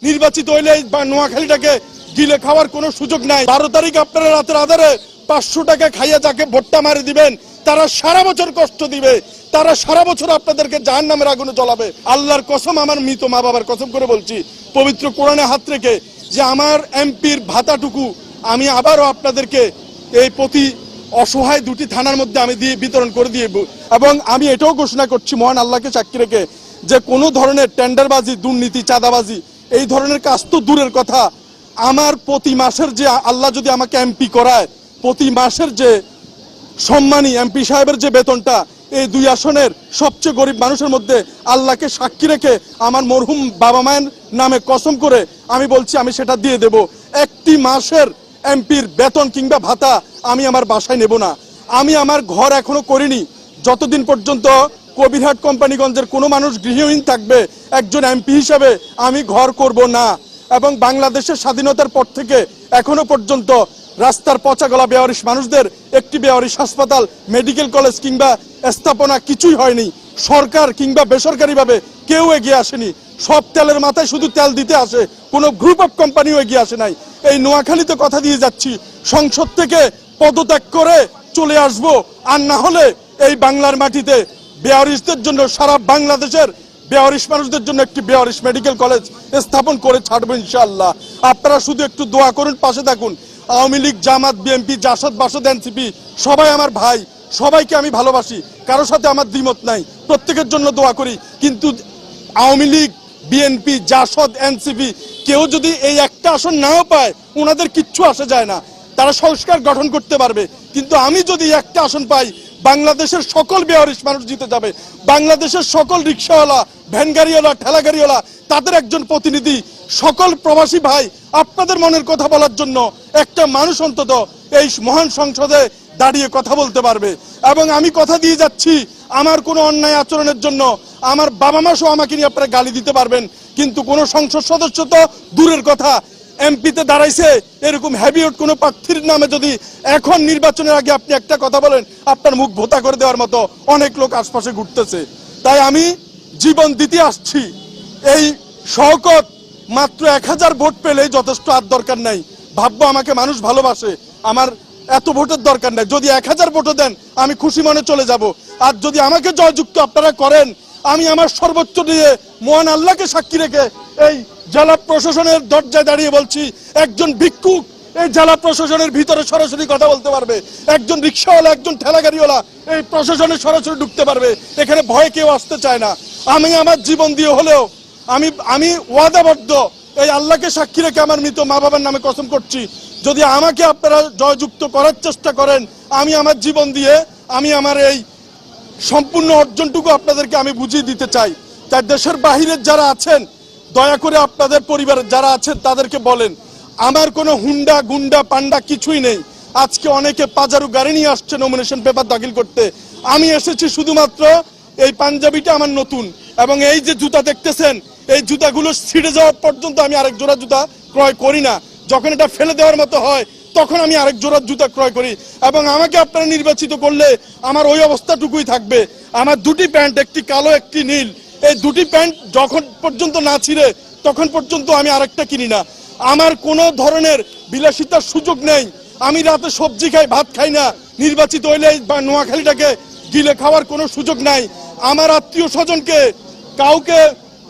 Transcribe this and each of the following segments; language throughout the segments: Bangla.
নির্বাচিত হইলে বা নোয়াখালীটাকে গিলে খাওয়ার কোনো সুযোগ নাই। 12 তারিখ আপনারা রাতের আধারে 500 টাকা খাইয়া যাকে ভোটটা মারি দিবেন তারা সারা বছর কষ্ট দিবে, তারা সারা বছর আপনাদেরকে জাহান্নামের আগুনে জ্বলাবে। আল্লাহর কসম, আমার মৃত মা বাবার কসম করে বলছি, পবিত্র কোরআনে হাত রেখে, যে আমার এমপির ভাতাটুকু আমি আবারও আপনাদেরকে এই প্রতি অসহায় 2টি থানার মধ্যে আমি দিয়ে বিতরণ করে দিয়ে, এবং আমি এটাও ঘোষণা করছি মহান আল্লাহকে সাক্ষী রেখে যে কোনো ধরনের টেন্ডারবাজি, দুর্নীতি, চাঁদাবাজি এই ধরনের কাজ তো দূরের কথা, আমার প্রতি মাসের যে আল্লাহ যদি আমাকে এমপি করায়, প্রতি মাসের যে সম্মানী এমপি সাহেবের যে বেতনটা, এই 2 আসনের সবচেয়ে গরিব মানুষের মধ্যে আল্লাহকে সাক্ষী রেখে আমার মরহুম বাবা মায়ের নামে কসম করে আমি বলছি আমি সেটা দিয়ে দেব। একটি মাসের এমপির বেতন কিংবা ভাতা আমি আমার বাসায় নেব না। আমি আমার ঘর এখনো করিনি, যতদিন পর্যন্ত কবিরহাট কোম্পানিগঞ্জের কোনো মানুষ গৃহহীন থাকবে একজন এমপি হিসেবে আমি ঘর করব না। এবং বাংলাদেশের স্বাধীনতার পর থেকে এখনো পর্যন্ত রাস্তার পচা গলা বেওয়ারিশ মানুষদের একটি বেওয়ারিশ হাসপাতাল, মেডিকেল কলেজ কিংবা স্থাপনা কিছুই হয়নি। সরকার কিংবা বেসরকারিভাবে কেউ এগিয়ে আসেনি। সব তেলের মাথায় শুধু তেল দিতে আসে, কোনো গ্রুপ অফ কোম্পানিও এগিয়ে আসে নাই। এই নোয়াখালীতে কথা দিয়ে যাচ্ছি, সংসদ থেকে পদত্যাগ করে চলে আসব, আর না হলে এই বাংলার মাটিতে বেওয়ারিশদের জন্য, সারা বাংলাদেশের বেওয়ারিশ মানুষদের জন্য একটি বেওয়ারিশ মেডিকেল কলেজ স্থাপন করে ছাড়বো ইনশাআল্লাহ। আপনারা শুধু একটু দোয়া করুন, পাশে থাকুন। আওয়ামী লীগ, জামাত, বিএনপি, জাসদ, বাসদ, এনসিপি সবাই আমার ভাই, সবাইকে আমি ভালোবাসি, কারোর সাথে আমার দ্বিমত নাই, প্রত্যেকের জন্য দোয়া করি। কিন্তু আওয়ামী লীগ, বিএনপি, জাসদ, এনসিপি কেউ যদি এই একটা আসন নাও পায়, ওনাদের কিচ্ছু আসে যায় না, তারা সংস্কার গঠন করতে পারবে। কিন্তু আমি যদি একটা আসন পাই, বাংলাদেশের সকল বেওয়ারিশ মানুষ জিতে যাবে। বাংলাদেশের সকল রিক্সাওয়ালা, ভ্যানগাড়িওয়ালা, ঠেলাগাড়িওয়ালা তাদের একজন প্রতিনিধি, সকল প্রবাসী ভাই আপনাদের মনের কথা বলার জন্য একটা মানুষ অন্তত এই মহান সংসদে দাঁড়িয়ে কথা বলতে পারবে। এবং আমি কথা দিয়ে যাচ্ছি, আমার কোনো অন্যায় আচরণের জন্য আমার বাবা মা সহ আমাকে নিয়ে আপনারা গালি দিতে পারবেন, কিন্তু কোনো সংসদ সদস্য তো দূরের কথা, এমপিতে দাঁড়াইছে এরকম হ্যাবিয়েট কোনো প্রার্থীর নামে যদি এখন নির্বাচনের আগে আপনি একটা কথা বলেন, আপনার মুখ ভোতা করে দেওয়ার মতো অনেক লোক আশপাশে ঘুরতেছে। তাই আমি জীবন দিতে আসছি। এই শওকত মাত্র 1000 ভোট পেলেই যথেষ্ট, আর দরকার নাই। ভাববো আমাকে মানুষ ভালোবাসে, আমার এত ভোটের দরকার নাই। যদি 1000 ভোটও দেন আমি খুশি মনে চলে যাব। আর যদি আমাকে জয়যুক্ত আপনারা করেন, আমি আমার সর্বোচ্চ দিয়ে মহান আল্লাহকে সাক্ষী রেখে এই জেলা প্রশাসনের দরজায় দাঁড়িয়ে বলছি, একজন ভিক্ষুক এই জেলা প্রশাসনের ভিতরে সরাসরি কথা বলতে পারবে, একজন রিক্সাওয়ালা, একজন ঠেলাগাড়িওয়ালা এই প্রশাসনে সরাসরি ঢুকতে পারবে। এখানে ভয় কেউ আসতে চায় না। আমি আমার জীবন দিয়ে হলেও আমি ওয়াদাবদ্ধ, এই আল্লাহকে সাক্ষী রেখে আমার মৃত মা বাবার নামে কসম করছি, যদি আমাকে আপনারা জয়যুক্ত করার চেষ্টা করেন, আমি আমার জীবন দিয়ে আমি আমার এই সম্পূর্ণ অর্জনটুকু আপনাদেরকে আমি বুঝিয়ে দিতে চাই। তাই দেশের বাহিরের যারা আছেন, দয়া করে আপনাদের পরিবারের যারা আছেন তাদেরকে বলেন, আমার কোনো হুন্ডা, গুন্ডা, পান্ডা কিছুই নেই। আজকে অনেকে পাজারু গাড়ি নিয়ে আসছে নমিনেশন পেপার দাখিল করতে, আমি এসেছি শুধুমাত্র এই পাঞ্জাবিটা আমার নতুন, এবং এই যে জুতা দেখতেছেন, এই জুতাগুলো ছিঁড়ে যাওয়া পর্যন্ত আমি আরেক জোড়া জুতা ক্রয় করি না। যখন এটা ফেলে দেওয়ার মতো হয় তখন আমি আরেক জোড়া জুতা ক্রয় করি। এবং আমাকে আপনারা নির্বাচিত করলে আমার ওই অবস্থাটুকুই থাকবে। আমার 2টি প্যান্ট, একটি কালো, একটি নীল, এই 2টি প্যান্ট যখন পর্যন্ত না ছিঁড়ে তখন পর্যন্ত আমি আরেকটা কিনি না। আমার কোনো ধরনের বিলাসিতার সুযোগ নেই। আমি রাতে সবজি খাই, ভাত খাই না। নির্বাচিত হইলে বা নোয়াখালীটাকে গিলে খাওয়ার কোনো সুযোগ নাই। আমার আত্মীয় স্বজনকে, কাউকে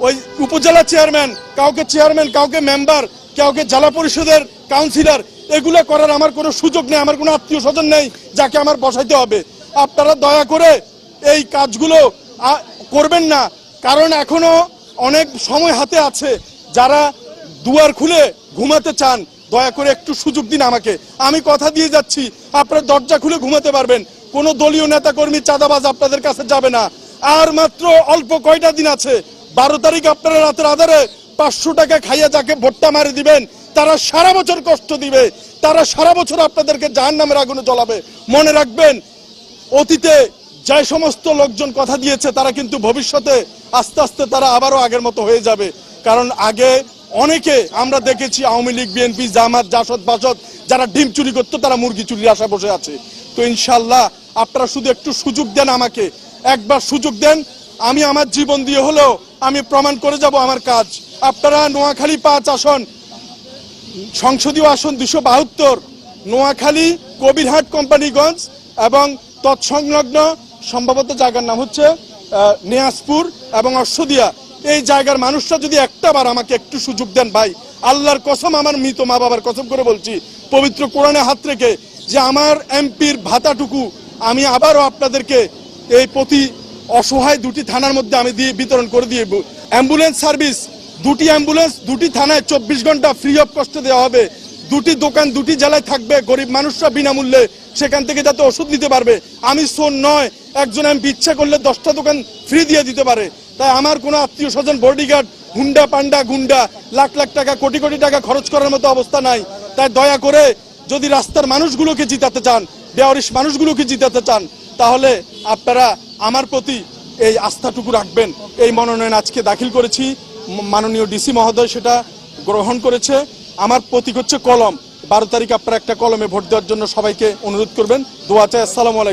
ওই উপজেলা চেয়ারম্যান, কাউকে চেয়ারম্যান, কাউকে মেম্বার, কাউকে জেলা পরিষদের কাউন্সিলর, এগুলো করার আমার কোনো সুযোগ নেই। আমার কোনো আত্মীয় স্বজন নেই যাকে আমার বসাইতে হবে। আপনারা দয়া করে এই কাজগুলো করবেন না, কারণ এখনো অনেক সময় হাতে আছে। যারা দুয়ার খুলে ঘুমাতে চান, দয়া করে একটু সুযোগ দিন আমাকে। আমি কথা দিয়ে যাচ্ছি, আপনারা দরজা খুলে ঘুমাতে পারবেন। কোনো দলীয় নেতা কর্মী, চাঁদাবাজ আপনাদের কাছে যাবে না। আর মাত্র অল্প কয়টা দিন আছে। 12 তারিখ আপনারা রাতের আধারে 500 টাকা খাইয়া যাকে ভোটটা মারি দিবেন তারা সারা বছর কষ্ট দিবে, তারা সারা বছর আপনাদেরকে জাহান্নামের আগুনে জ্বলাবে। মনে রাখবেন, অতীতে যে সমস্ত লোকজন কথা দিয়েছে তারা কিন্তু ভবিষ্যতে আস্তে আস্তে তারা আবারও আগের মতো হয়ে যাবে। কারণ আগে অনেকে আমরা দেখেছি, আওয়ামী লীগ, বিএনপি, জামাত, জাসদ, বাসদ যারা ডিম চুরি করতো তারা মুরগি চুরির আশায় বসে আছে। তো ইনশাল্লাহ আপনারা শুধু একটু সুযোগ দেন আমাকে, একবার সুযোগ দেন। আমি আমার জীবন দিয়ে হলেও আমি প্রমাণ করে যাব আমার কাজ। আপনারা নোয়াখালী 5 আসন, সংসদীয় আসন 272, নোয়াখালী, কবিরহাট, কোম্পানিগঞ্জ এবং তৎসংলগ্ন সম্ভবত জায়গার নাম হচ্ছে নিয়াজপুর এবং অশ্বদিয়া, এই জায়গার মানুষরা যদি একটা বার আমাকে একটু সুযোগ দেন ভাই, আল্লাহর কসম, আমার মৃত মা বাবার কসম করে বলছি, পবিত্র কোরআনে হাত রেখে, যে আমার এমপির ভাতাটুকু আমি আবারও আপনাদেরকে এই প্রতি অসহায় 2টি থানার মধ্যে আমি দিয়ে বিতরণ করে দিয়ে, অ্যাম্বুলেন্স সার্ভিস 2টি অ্যাম্বুলেন্স 2টি থানায় 24 ঘন্টা ফ্রি অফ কস্টে দেওয়া হবে। 2টি দোকান 2টি জেলায় থাকবে, গরিব মানুষরা বিনামূল্যে সেখান থেকে যাতে ওষুধ নিতে পারবে। আমি শোন নয়, একজন এমপি ইচ্ছা করলে 10টা দোকান ফ্রি দিয়ে দিতে পারে। তাই আমার কোনো আত্মীয় স্বজন বডিগার্ড, হুন্ডা পান্ডা গুন্ডা লাখ লাখ টাকা কোটি কোটি টাকা খরচ করার মতো অবস্থা নাই। তাই দয়া করে যদি রাস্তার মানুষগুলোকে জিতাতে চান, বেওয়ারিশ মানুষগুলোকে জিতাতে চান, তাহলে আপনারা আমার প্রতি এই আস্থাটুকু রাখবেন। এই মনোনয়ন আজকে দাখিল করেছি, মাননীয় ডিসি মহোদয় সেটা গ্রহণ করেছে। আমার প্রতীক হচ্ছে কলম। 12 তারিখ আপনারা একটা কলমে ভোট দেওয়ার জন্য সবাইকে অনুরোধ করবেন। দোয়া চাই। আসসালামু আলাইকুম।